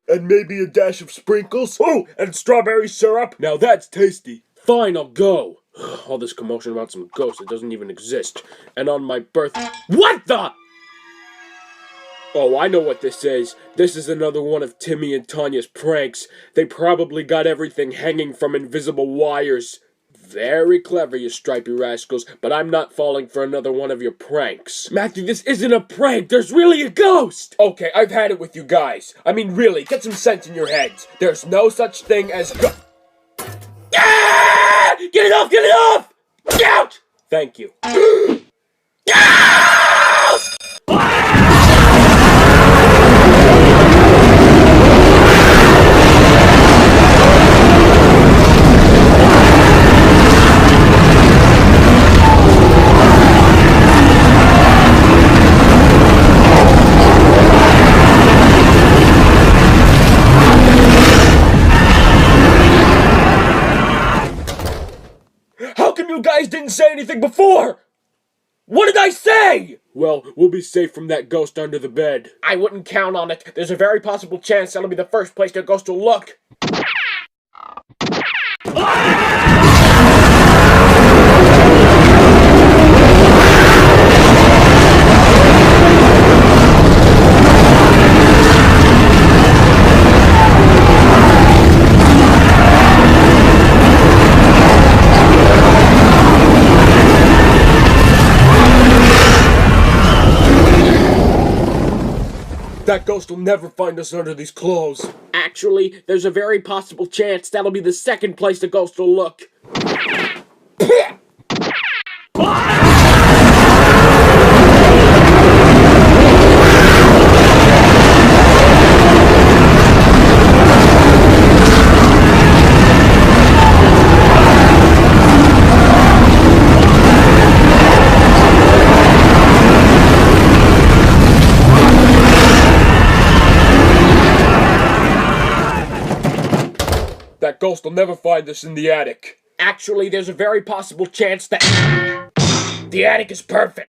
And maybe a dash of sprinkles? Oh, and strawberry syrup? Now that's tasty. Fine, I'll go. All this commotion about some ghost that doesn't even exist. And on my birthday— What the? Oh, I know what this is. This is another one of Timmy and Tanya's pranks. They probably got everything hanging from invisible wires. Very clever, you stripy rascals, but I'm not falling for another one of your pranks. Matthew, this isn't a prank! There's really a ghost! Okay, I've had it with you guys. I mean, really, get some sense in your heads. There's no such thing as Ah! Get it off! Get it off! Get out! Thank you. How come you guys didn't say anything before? What did I say? Well, we'll be safe from that ghost under the bed. I wouldn't count on it. There's a very possible chance that'll be the first place the ghost will look. That ghost will never find us under these clothes. Actually, there's a very possible chance that'll be the second place the ghost will look. That ghost will never find us in the attic. Actually, there's a very possible chance that the attic is perfect.